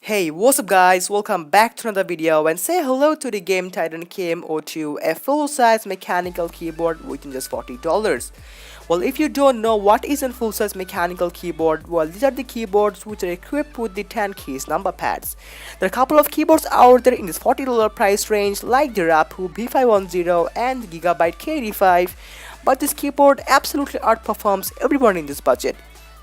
Hey, what's up guys? Welcome back to another video and say hello to the game Titan km02, a full-size mechanical keyboard within just $40. Well, if you don't know what is a full-size mechanical keyboard, well, these are the keyboards which are equipped with the 10 keys number pads. There are a couple of keyboards out there in this $40 price range like the Rapu B510 and the Gigabyte KD5, but this keyboard absolutely outperforms everyone in this budget.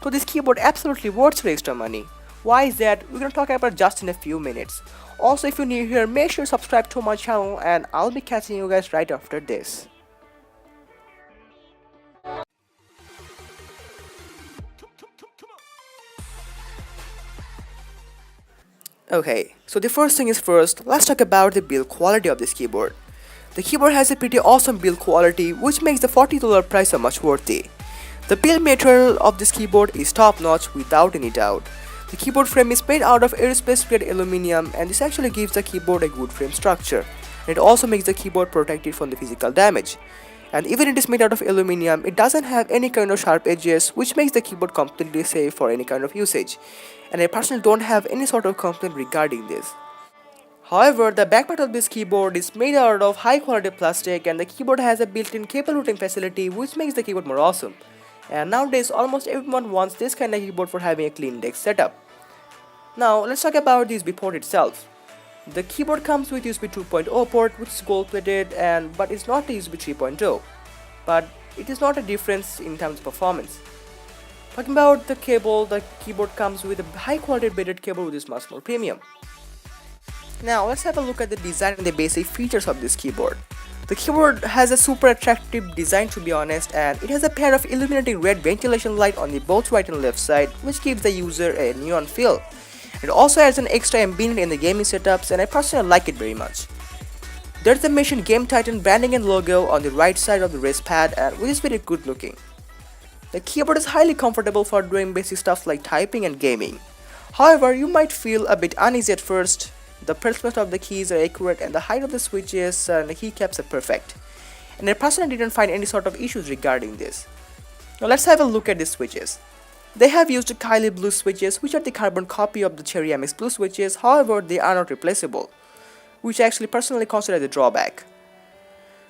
So this keyboard absolutely worth your extra money. Why is that? We're gonna talk about just in a few minutes. Also, if you're new here, make sure to subscribe to my channel and I'll be catching you guys right after this. Okay, so the first thing is first, let's talk about the build quality of this keyboard. The keyboard has a pretty awesome build quality which makes the $40 price so much worthy. The build material of this keyboard is top notch without any doubt. The keyboard frame is made out of aerospace grade aluminium and this actually gives the keyboard a good frame structure. And it also makes the keyboard protected from the physical damage. And even it is made out of aluminium, it doesn't have any kind of sharp edges which makes the keyboard completely safe for any kind of usage. And I personally don't have any sort of complaint regarding this. However, the backpack of this keyboard is made out of high quality plastic and the keyboard has a built-in cable routing facility which makes the keyboard more awesome. And nowadays almost everyone wants this kind of keyboard for having a clean desk setup. Now let's talk about the USB port itself. The keyboard comes with USB 2.0 port which is gold plated but it's not a USB 3.0. But it is not a difference in terms of performance. Talking about the cable, the keyboard comes with a high quality braided cable which is much more premium. Now let's have a look at the design and the basic features of this keyboard. The keyboard has a super attractive design to be honest, and it has a pair of illuminating red ventilation light on the both right and left side which gives the user a neon feel. It also adds an extra ambient in the gaming setups and I personally like it very much. There's the mentioned Game Titan branding and logo on the right side of the wrist pad and which is very good looking. The keyboard is highly comfortable for doing basic stuff like typing and gaming. However, you might feel a bit uneasy at first. The placement of the keys are accurate and the height of the switches and the keycaps are perfect. And I personally didn't find any sort of issues regarding this. Now let's have a look at the switches. They have used the Kailh blue switches which are the carbon copy of the Cherry MX blue switches, however they are not replaceable, which I actually personally consider the drawback.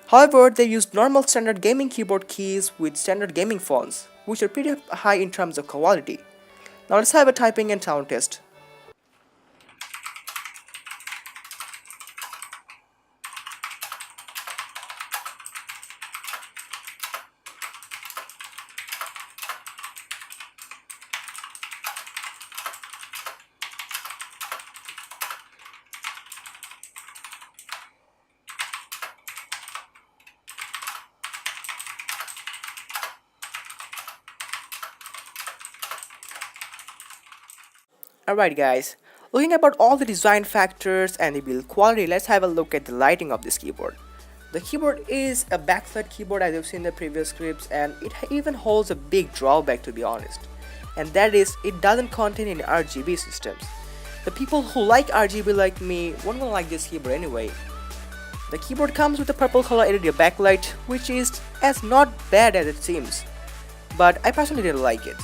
However, they used normal standard gaming keyboard keys with standard gaming fonts, which are pretty high in terms of quality. Now let's have a typing and sound test. Alright guys, looking about all the design factors and the build quality, let's have a look at the lighting of this keyboard. The keyboard is a backlit keyboard as you've seen in the previous clips and it even holds a big drawback to be honest. And that is, it doesn't contain any RGB systems. The people who like RGB like me won't gonna like this keyboard anyway. The keyboard comes with a purple color LED backlight which is as not bad as it seems. But I personally didn't like it.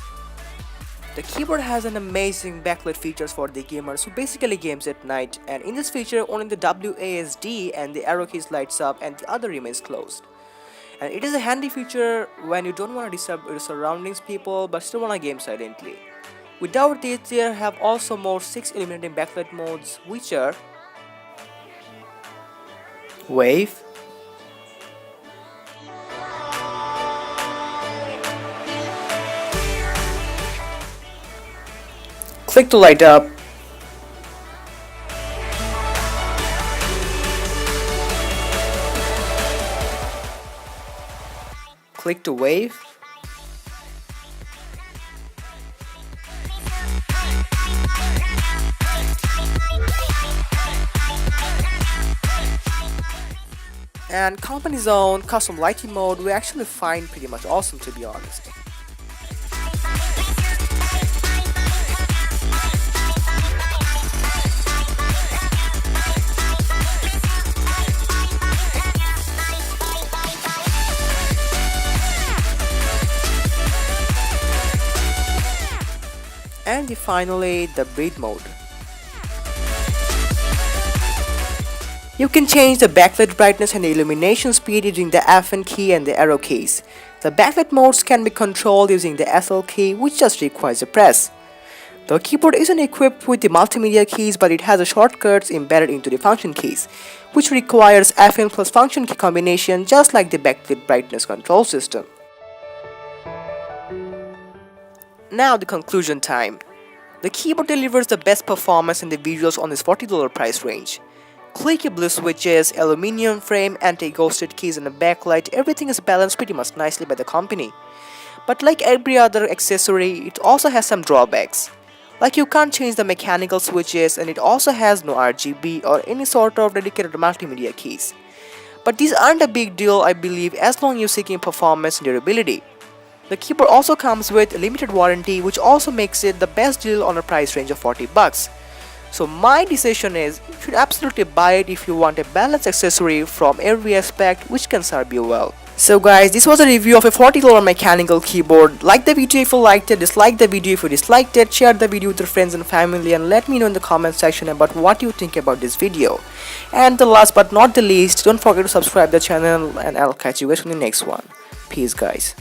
The keyboard has an amazing backlit features for the gamers who basically games at night, and in this feature only the WASD and the arrow keys lights up and the other remains closed. And it is a handy feature when you don't want to disturb your surroundings people but still want to game silently. Without this, there have also more 6 illuminating backlight modes which are Wave, Click to light up, Click to wave, And company's own custom lighting mode we actually find pretty much awesome, to be honest. And finally, the breathe mode. You can change the backlit brightness and the illumination speed using the FN key and the arrow keys. The backlit modes can be controlled using the SL key, which just requires a press. The keyboard isn't equipped with the multimedia keys, but it has the shortcuts embedded into the function keys, which requires FN plus function key combination just like the backlit brightness control system. Now the conclusion time. The keyboard delivers the best performance in the visuals on this $40 price range. Clicky blue switches, aluminium frame, anti-ghosted keys and a backlight, everything is balanced pretty much nicely by the company. But like every other accessory, it also has some drawbacks. Like you can't change the mechanical switches, and it also has no RGB or any sort of dedicated multimedia keys. But these aren't a big deal, I believe, as long as you're seeking performance and durability. The keyboard also comes with a limited warranty, which also makes it the best deal on a price range of $40. So my decision is, you should absolutely buy it if you want a balanced accessory from every aspect which can serve you well. So guys, this was a review of a $40 mechanical keyboard. Like the video if you liked it, dislike the video if you disliked it, share the video with your friends and family, and let me know in the comment section about what you think about this video. And the last but not the least, don't forget to subscribe the channel, and I'll catch you guys in the next one. Peace guys.